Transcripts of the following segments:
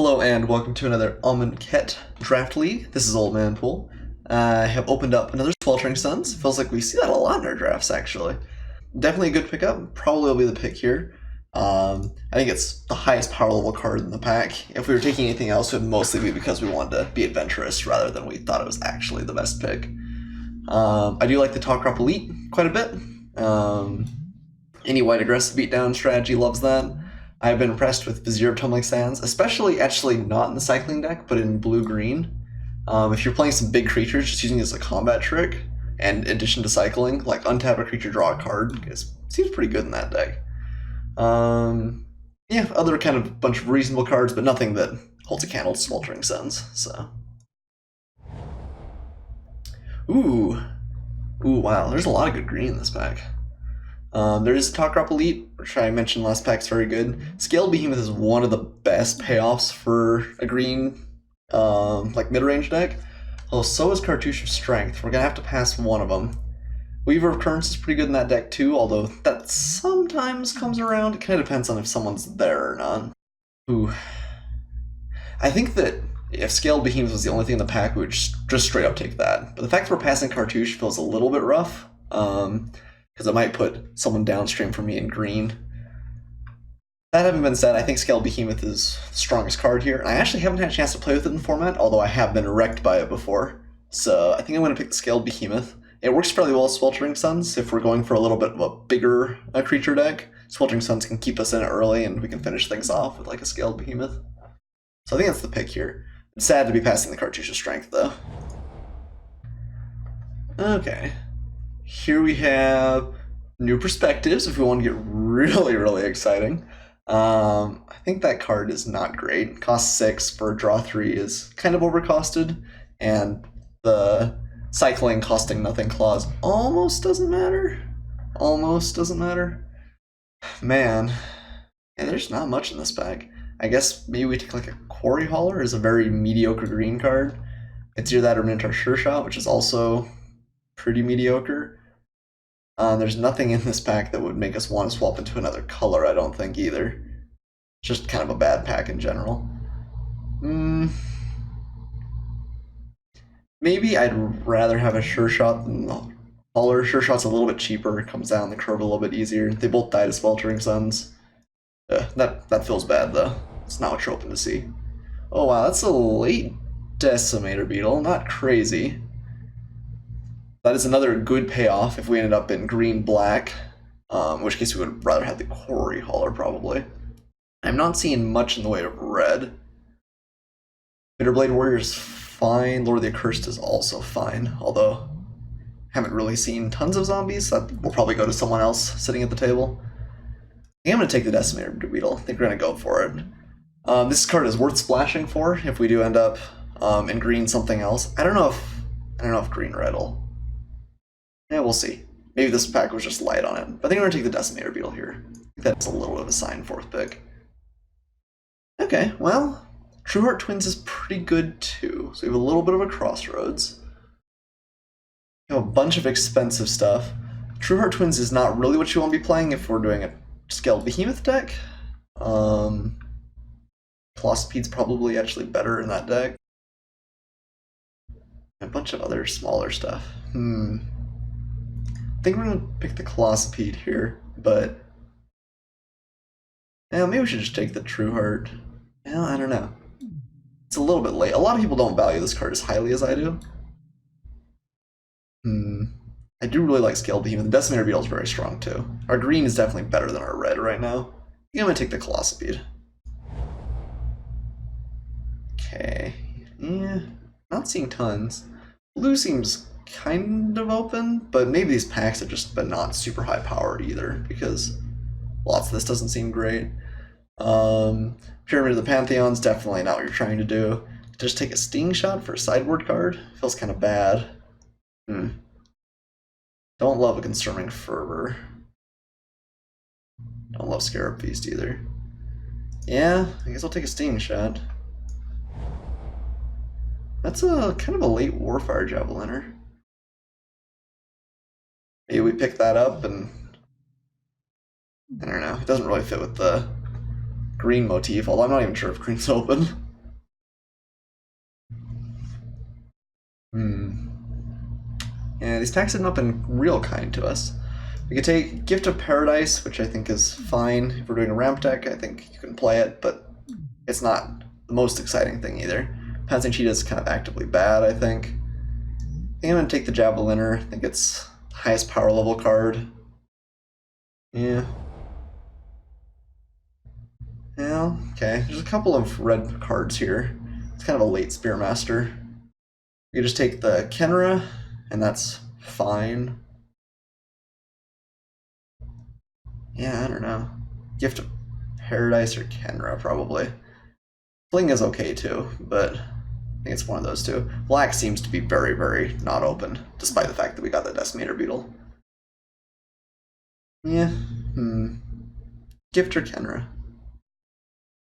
Hello and welcome to another Amonkhet Draft League. This is Old Man Poole. I have opened up another Sweltering Suns. Feels like we see that a lot in our drafts, actually. Definitely a good pickup. Probably will be the pick here. I think it's the highest power level card in the pack. If we were taking anything else, it would mostly be because we wanted to be adventurous rather than we thought it was actually the best pick. I do like the Talk Crop Elite quite a bit. Any white aggressive beatdown strategy loves that. I've been impressed with Vizier of Tumbling Sands, especially actually not in the cycling deck, but in blue-green. If you're playing some big creatures, just using it as a combat trick, and in addition to cycling, like untap a creature, draw a card, seems pretty good in that deck. Yeah, other kind of bunch of reasonable cards, but nothing that holds a candle to Sweltering Suns, so. Ooh, wow, there's a lot of good green in this pack. There is Talk Crop Elite, which I mentioned last pack's very good. Scaled Behemoth is one of the best payoffs for a green, like mid-range deck. Although so is Cartouche of Strength. We're gonna have to pass one of them. Weaver of Currents is pretty good in that deck too, although that sometimes comes around. It kind of depends on if someone's there or not. Ooh. I think that if Scaled Behemoth was the only thing in the pack, we would just straight up take that. But the fact that we're passing Cartouche feels a little bit rough. Because it might put someone downstream from me in green. That having been said, I think Scaled Behemoth is the strongest card here. I actually haven't had a chance to play with it in format, although I have been wrecked by it before. So I think I'm going to pick the Scaled Behemoth. It works fairly well with Sweltering Suns. If we're going for a little bit of a bigger creature deck, Sweltering Suns can keep us in it early and we can finish things off with like a Scaled Behemoth. So I think that's the pick here. It's sad to be passing the Cartouche of Strength, though. Okay. Here we have New Perspectives, if we want to get really, really exciting. I think that card is not great. Cost 6 for draw 3 is kind of overcosted, and the cycling costing nothing clause almost doesn't matter. Almost doesn't matter. Man, yeah, there's not much in this pack. I guess maybe we take like a Quarry Hauler is a very mediocre green card. It's either that or Minotaur Sure Shot, which is also pretty mediocre. There's nothing in this pack that would make us want to swap into another color, I don't think, either. It's just kind of a bad pack in general. Maybe I'd rather have a Sure Shot than the Hauler. Sure Shot's a little bit cheaper, it comes down the curve a little bit easier. They both die to Sweltering Suns. That feels bad, though. It's not what you're hoping to see. Oh wow, that's a late Decimator Beetle, not crazy. That is another good payoff if we ended up in green-black, in which case we would rather have the Quarry Hauler, probably. I'm not seeing much in the way of red. Bitterblade Warrior is fine. Lord of the Accursed is also fine, although I haven't really seen tons of zombies, so that will probably go to someone else sitting at the table. I think I'm going to take the Decimator Beetle. I think we're going to go for it. This card is worth splashing for if we do end up in green something else. I don't know if green-red will. Yeah, we'll see. Maybe this pack was just light on it. But I think I'm going to take the Decimator Beetle here. I think that's a little bit of a sign fourth pick. Okay, well, Trueheart Twins is pretty good too. So we have a little bit of a crossroads. We have a bunch of expensive stuff. Trueheart Twins is not really what you want to be playing if we're doing a Scaled Behemoth deck. Velocipede's probably actually better in that deck. A bunch of other smaller stuff. I think we're going to pick the Velocipede here, but yeah, maybe we should just take the Trueheart. Yeah, I don't know. It's a little bit late. A lot of people don't value this card as highly as I do. I do really like Scaled Behemoth. The Decimator Beetle is very strong too. Our green is definitely better than our red right now. I think I'm going to take the Velocipede. Okay. Yeah, not seeing tons. Blue seems kind of open, but maybe these packs have just been not super high powered either, because lots of this doesn't seem great. Pyramid of the Pantheon's definitely not what you're trying to do. Just take a Sting Shot for a sideboard card? Feels kind of bad. Don't love a Consuming Fervor. Don't love Scarab Feast either. Yeah, I guess I'll take a Sting Shot. That's a kind of a late Warfire Javeliner. Maybe we pick that up and I don't know. It doesn't really fit with the green motif, although I'm not even sure if green's open. Yeah, these packs have not been real kind to us. We could take Gift of Paradise, which I think is fine. If we're doing a ramp deck, I think you can play it, but it's not the most exciting thing either. Pouncing Cheetah is kind of actively bad, I think. I think I'm going to take the Javeliner. I think it's the highest power level card. Yeah. Yeah, okay. There's a couple of red cards here. It's kind of a late Spearmaster. You just take the Kenra, and that's fine. Yeah, I don't know. Gift of Paradise or Kenra, probably. Fling is okay too, but I think it's one of those two. Black seems to be very, very not open, despite the fact that we got the Decimator Beetle. Yeah, Gift or Kenra?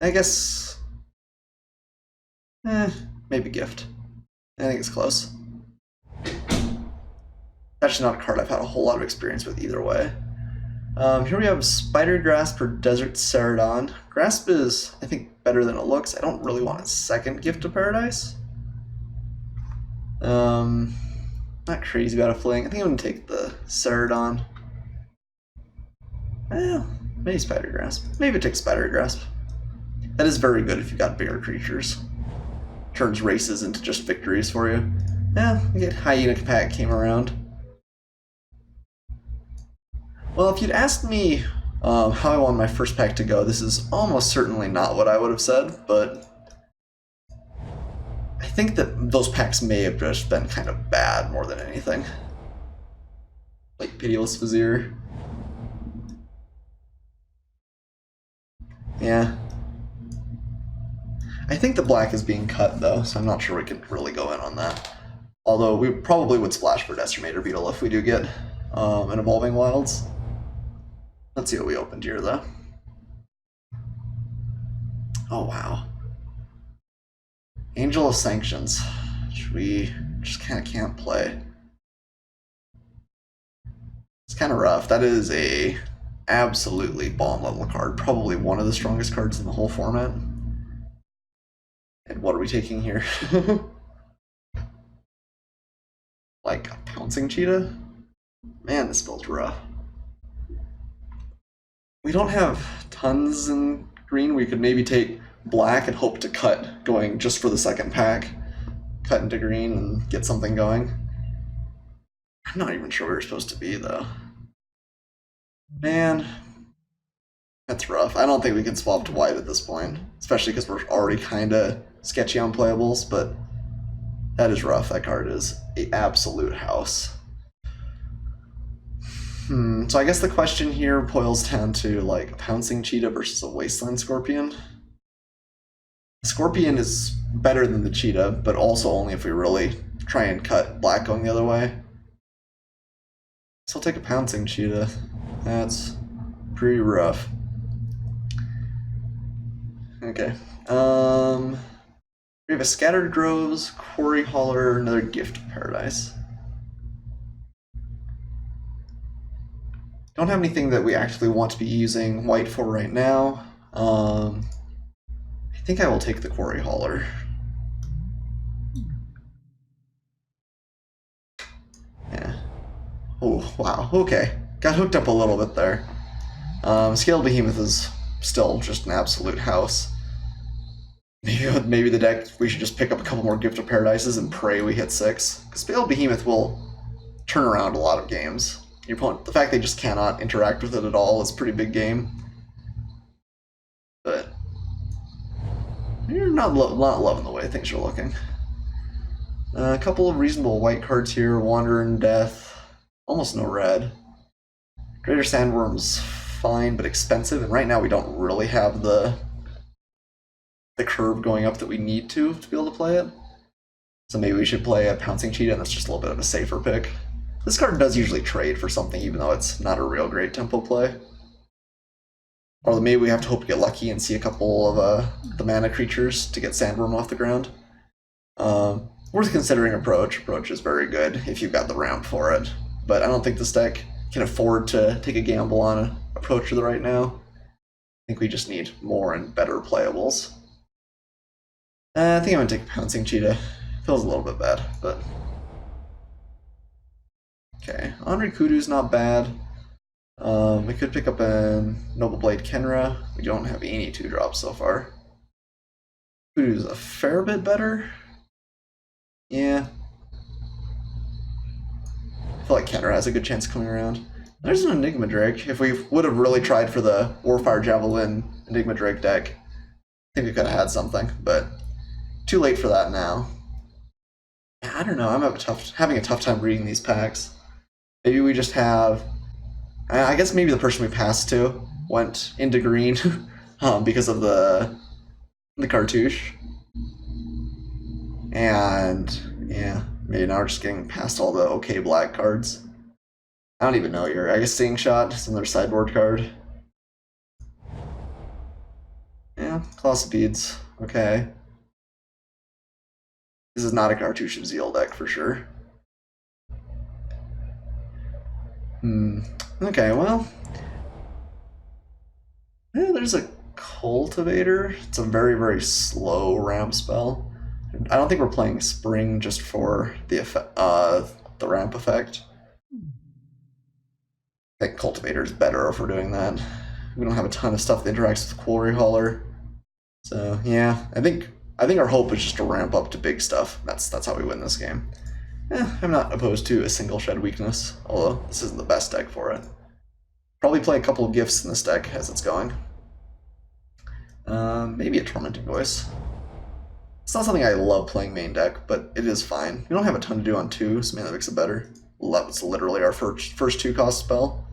I guess... maybe Gift. I think it's close. Actually not a card I've had a whole lot of experience with either way. Here we have Spider Grasp or Desert Ceradon. Grasp is, I think, better than it looks. I don't really want a second Gift of Paradise. Not crazy about a Fling. I think I'm going to take the Ceradon. Well, maybe Spider Grasp. Maybe take Spider Grasp. That is very good if you've got bigger creatures. Turns races into just victories for you. Yeah, we get Hyena Pack came around. Well, if you'd asked me how I want my first pack to go, this is almost certainly not what I would have said, but I think that those packs may have just been kind of bad more than anything. Like Pitiless Vizier. Yeah. I think the black is being cut, though, so I'm not sure we can really go in on that. Although we probably would splash for Decimator Beetle if we do get an Evolving Wilds. Let's see what we opened here, though. Oh, wow. Angel of Sanctions, which we just kind of can't play. It's kind of rough. That is a absolutely bomb level card. Probably one of the strongest cards in the whole format. And what are we taking here? Like a Pouncing Cheetah? Man, this build's rough. We don't have tons in green. We could maybe take black and hope to cut going just for the second pack. Cut into green and get something going. I'm not even sure where we're supposed to be, though. Man, that's rough. I don't think we can swap to white at this point, especially because we're already kind of sketchy on playables, but that is rough. That card is an absolute house. So I guess the question here boils down to like a Pouncing Cheetah versus a Wasteland Scorpion. Scorpion is better than the Cheetah, but also only if we really try and cut black going the other way. So I'll take a Pouncing Cheetah. That's pretty rough. Okay. We have a Scattered Groves, Quarry Hauler, another Gift of Paradise. Don't have anything that we actually want to be using white for right now. I think I will take the Quarry Hauler. Yeah. Oh, wow. Okay. Got hooked up a little bit there. Scaled Behemoth is still just an absolute house. Maybe the deck, we should just pick up a couple more Gift of Paradises and pray we hit 6. Because Scaled Behemoth will turn around a lot of games. Your opponent, the fact they just cannot interact with it at all is a pretty big game. But you're not loving the way things are looking. A couple of reasonable white cards here. Wanderer and Death. Almost no red. Greater Sandworm's fine, but expensive. And right now we don't really have the curve going up that we need to be able to play it. So maybe we should play a Pouncing Cheetah, and that's just a little bit of a safer pick. This card does usually trade for something, even though it's not a real great tempo play. Or maybe we have to hope to get lucky and see a couple of the mana creatures to get Sandworm off the ground. Worth considering Approach. Approach is very good if you've got the ramp for it. But I don't think this deck can afford to take a gamble on an Approach right now. I think we just need more and better playables. I think I'm going to take Pouncing Cheetah. Feels a little bit bad, but okay. Henri Kudu's not bad. We could pick up a Noble Blade Kenra. We don't have any 2-drops so far. Kudu's a fair bit better. Yeah. I feel like Kenra has a good chance of coming around. There's an Enigma Drake. If we would have really tried for the Warfire Javelin Enigma Drake deck, I think we could have had something, but too late for that now. I don't know. I'm having a tough time reading these packs. Maybe we just have. I guess maybe the person we passed to went into green because of the cartouche. And yeah, maybe now we're just getting past all the okay black cards. I don't even know your. I guess Seeing Shot is another sideboard card. Yeah, Colossal Beads. Okay. This is not a Cartouche of Zeal deck for sure. Okay, well. Yeah, there's a Cultivator. It's a very, very slow ramp spell. I don't think we're playing Spring just for the ramp effect. I think Cultivator is better if we're doing that. We don't have a ton of stuff that interacts with Quarry Hauler. So yeah, I think our hope is just to ramp up to big stuff. That's how we win this game. I'm not opposed to a single Shed Weakness, although this isn't the best deck for it. Probably play a couple of Gifts in this deck as it's going. Maybe a Tormenting Voice. It's not something I love playing main deck, but it is fine. We don't have a ton to do on 2, so maybe that makes it better. It's literally our first 2-cost spell.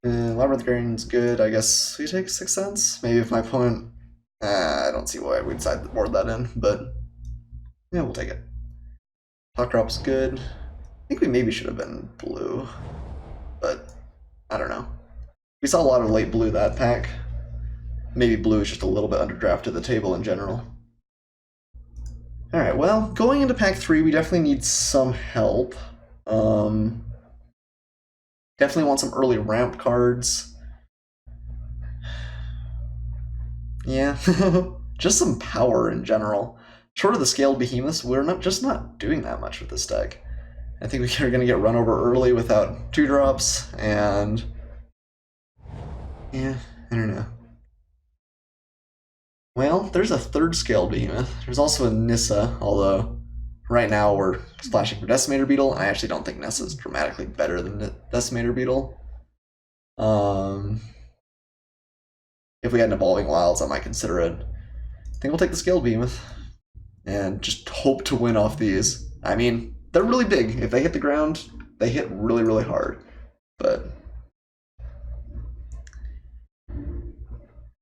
Labyrinth Guardian's good. I guess we take 6 cents. Maybe if my opponent. I don't see why we'd sideboard that in, but yeah, we'll take it. Hawk Drop's good. I think we maybe should have been blue, but I don't know. We saw a lot of late blue that pack. Maybe blue is just a little bit underdrafted the table in general. Alright, well, going into pack 3, we definitely need some help. Definitely want some early ramp cards. Yeah, just some power in general. Short of the Scaled Behemoths, we're not doing that much with this deck. I think we're going to get run over early without 2-drops, and yeah, I don't know. Well, there's a 3rd Scaled Behemoth. There's also a Nissa, although right now we're splashing for Decimator Beetle. I actually don't think Nissa is dramatically better than Decimator Beetle. If we had an Evolving Wilds, I might consider it. I think we'll take the Scaled Behemoth and just hope to win off these. I mean, they're really big. If they hit the ground, they hit really, really hard. But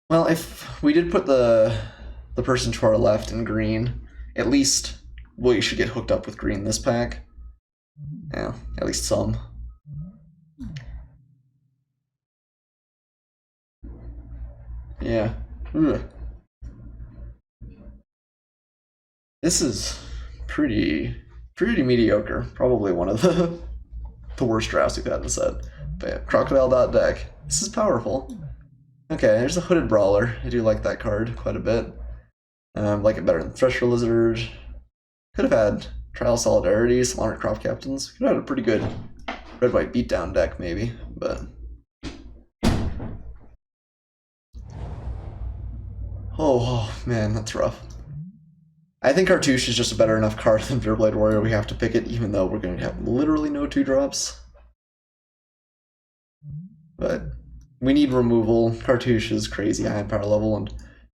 well, if we did put the person to our left in green, at least we should get hooked up with green this pack. Yeah, at least some. Yeah. Ugh. This is pretty mediocre. Probably one of the worst drafts we've had in the set. But yeah, Crocodile.deck. This is powerful. Okay, there's a Hooded Brawler. I do like that card quite a bit. Like it better than Thresher Lizard. Could have had Trial Solidarity, some Honored Crop Captains. Could have had a pretty good red-white beatdown deck, maybe, but oh man, that's rough. I think Cartouche is just a better enough card than Bitterblade Warrior. We have to pick it, even though we're going to have literally no 2-drops. But we need removal. Cartouche is crazy high in power level, and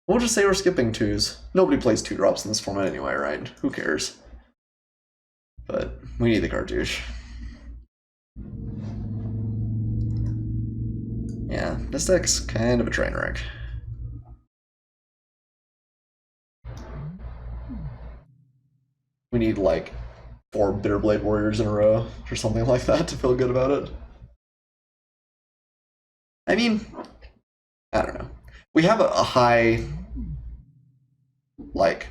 we'll just say we're skipping 2s. Nobody plays 2-drops in this format anyway, right? Who cares? But we need the Cartouche. Yeah, this deck's kind of a train wreck. We need like 4 Bitterblade Warriors in a row or something like that to feel good about it. I mean, I don't know. We have a high, like,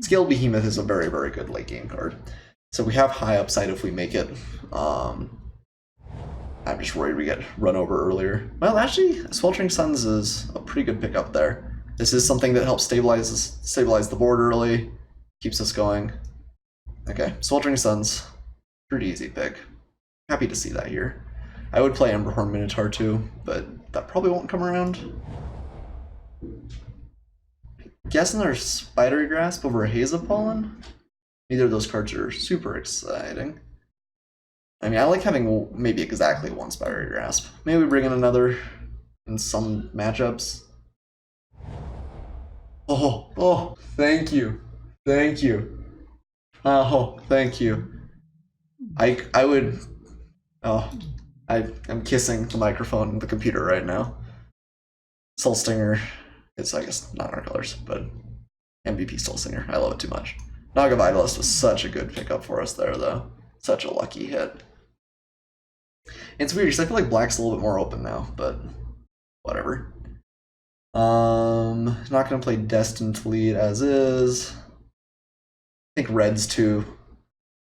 Scaled Behemoth is a very, very good late game card. So we have high upside if we make it. I'm just worried we get run over earlier. Well, actually, Sweltering Suns is a pretty good pickup there. This is something that helps stabilize the board early. Keeps us going. Okay, Sweltering Suns. Pretty easy pick. Happy to see that here. I would play Emberhorn Minotaur too, but that probably won't come around. Guessing there's Spidery Grasp over Haze of Pollen? Neither of those cards are super exciting. I mean, I like having maybe exactly one Spidery Grasp. Maybe we bring in another in some matchups. Oh, thank you. Thank you. Oh, thank you. I would... Oh, I'm kissing the microphone and the computer right now. Soul Stinger, it's, I guess, not in our colors, but MVP Soul Stinger. I love it too much. Naga Vitalist was such a good pickup for us there, though. Such a lucky hit. It's weird because I feel like black's a little bit more open now, but whatever. Not gonna play Destined to Lead as is. I think red's too.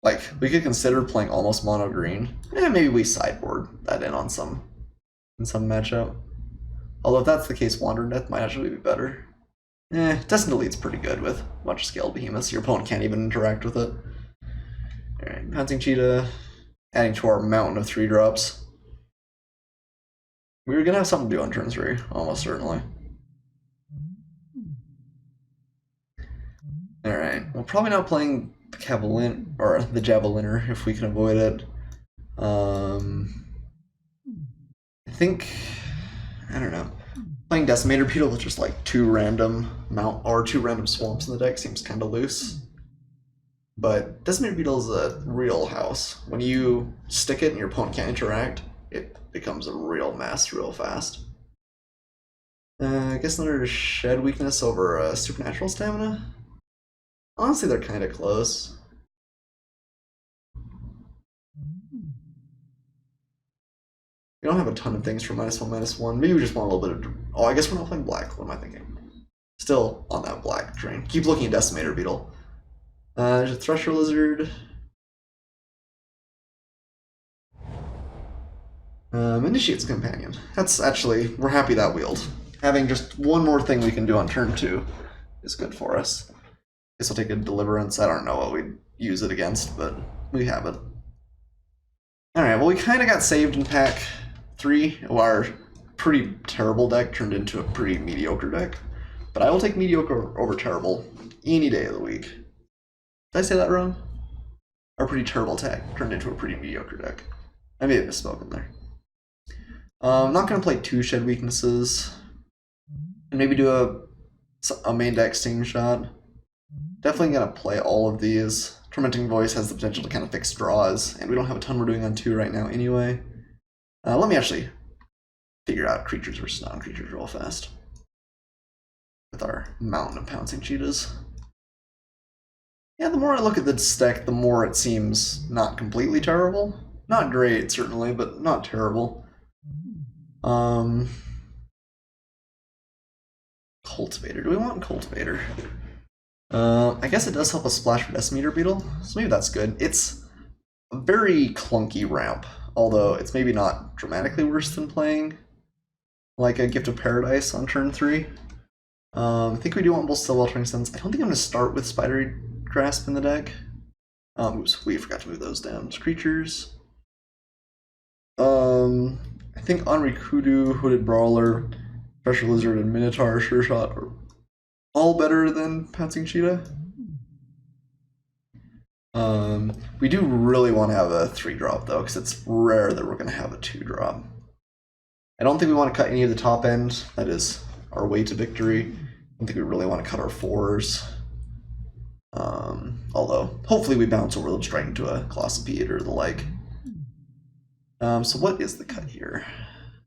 Like, we could consider playing almost mono green. Maybe we sideboard that in on some matchup. Although if that's the case, Wandering Death might actually be better. Destined to Lead's pretty good with a bunch of scaled behemoths. Your opponent can't even interact with it. Alright, Pouncing Cheetah. Adding to our mountain of 3-drops. We were gonna have something to do on turn 3, almost certainly. Alright, we're probably not playing the Javelin or the Javeliner if we can avoid it. I think, I don't know. Playing Decimator Beetle with just like 2 random swamps in the deck seems kind of loose. But Decimator Beetle is a real house. When you stick it and your opponent can't interact, it becomes a real mess real fast. I guess another Shed Weakness over Supernatural Stamina? Honestly, they're kind of close. We don't have a ton of things for -1/-1. Maybe we just want a little bit of... Oh, I guess we're not playing black. What am I thinking? Still on that black train. Keep looking at Decimator Beetle. There's a Thresher Lizard. Initiate's Companion. That's actually... We're happy that wheeled. Having just one more thing we can do on turn 2 is good for us. Guess I'll take a Deliverance. I don't know what we'd use it against, but we have it. Alright, well we kind of got saved in pack 3. Our pretty terrible deck turned into a pretty mediocre deck. But I will take mediocre over terrible any day of the week. Did I say that wrong? Our pretty terrible deck turned into a pretty mediocre deck. I may have misspoken there. I'm not going to play 2 Shed Weaknesses. And maybe do a main deck Sting Shot. Definitely going to play all of these. Tormenting Voice has the potential to kind of fix draws, and we don't have a ton we're doing on 2 right now anyway. Let me actually figure out creatures versus non-creatures real fast. With our mountain of Pouncing Cheetahs. Yeah, the more I look at this deck, the more it seems not completely terrible. Not great, certainly, but not terrible. Cultivator. Do we want Cultivator? I guess it does help us splash for Decimator Beetle, so maybe that's good. It's a very clunky ramp, although it's maybe not dramatically worse than playing like a Gift of Paradise on turn 3. I think we do want both Sweltering Suns. I don't think I'm going to start with Spidery Grasp in the deck. Oops, we forgot to move those down. It's creatures. I think Onri Kudu, Hooded Brawler, Pressure Lizard, and Minotaur Sure Shot are all better than Pouncing Cheetah. We do really want to have a 3-drop though, because it's rare that we're going to have a 2-drop. I don't think we want to cut any of the top end. That is our way to victory. I don't think we really want to cut our 4s. Although, hopefully we bounce over them straight into a Colossopede or the like. So what is the cut here?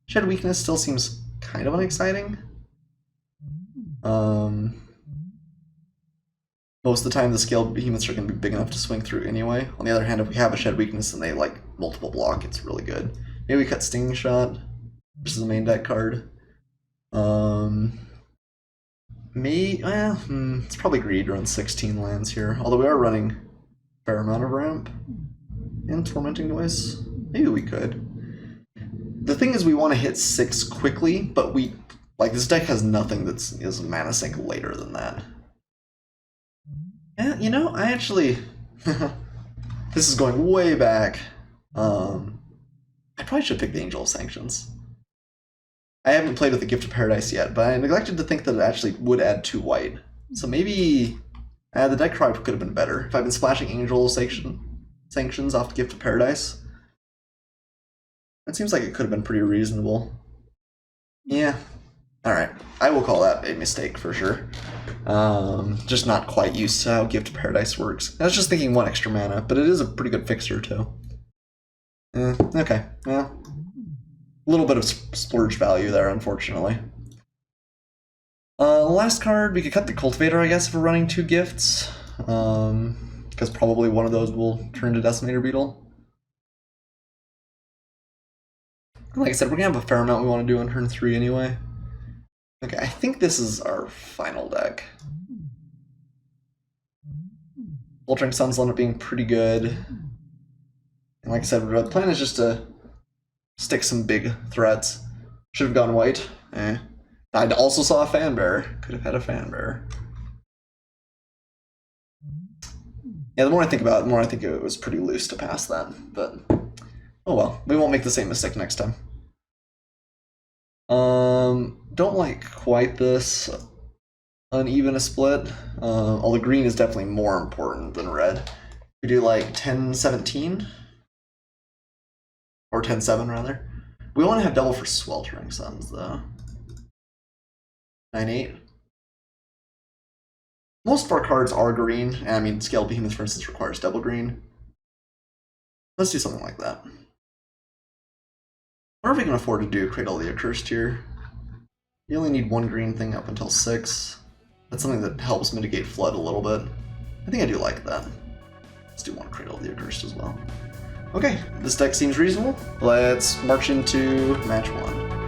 Shed Weakness still seems kind of unexciting. Most of the time the scaled behemoths are going to be big enough to swing through anyway. On the other hand, if we have a Shed Weakness and they like multiple block, it's really good. Maybe we cut Sting Shot, which is a main deck card. It's probably greed to run 16 lands here, although we are running a fair amount of ramp and Tormenting Voice. Maybe we could. The thing is we want to hit 6 quickly, but this deck has nothing that is mana sink later than that. Yeah, you know, I actually... this is going way back. I probably should pick the Angel of Sanctions. I haven't played with the Gift of Paradise yet, but I neglected to think that it actually would add 2 white. So maybe the deck probably could have been better. If I've been splashing Angel of Sanctions off the Gift of Paradise, it seems like it could have been pretty reasonable. Yeah. Alright. I will call that a mistake for sure. Just not quite used to how Gift of Paradise works. I was just thinking 1 extra mana, but it is a pretty good fixer too. Okay. Well, a little bit of splurge value there, unfortunately. Last card, we could cut the Cultivator, I guess, if we're running 2 gifts. Because probably one of those will turn to Decimator Beetle. Like I said, we're going to have a fair amount we want to do on turn 3 anyway. Okay, I think this is our final deck. Vulturing Sun's will end up being pretty good. And like I said, the plan is just to stick some big threats. Should have gone white. I also saw a Fan Bearer. Could have had a Fan Bearer. Yeah, the more I think about it, the more I think it was pretty loose to pass that. But, oh well. We won't make the same mistake next time. Don't like quite this uneven a split. Although green is definitely more important than red. We do like 10-17? Or 10-7 rather. We want to have double for Sweltering Suns though. 9-8. Most of our cards are green. I mean, Scale Behemoth, for instance, requires double green. Let's do something like that. I wonder if we can afford to do Cradle of the Accursed here. You only need 1 green thing up until 6. That's something that helps mitigate Flood a little bit. I think I do like that. Let's do 1 Cradle of the Accursed as well. Okay, this deck seems reasonable. Let's march into match 1.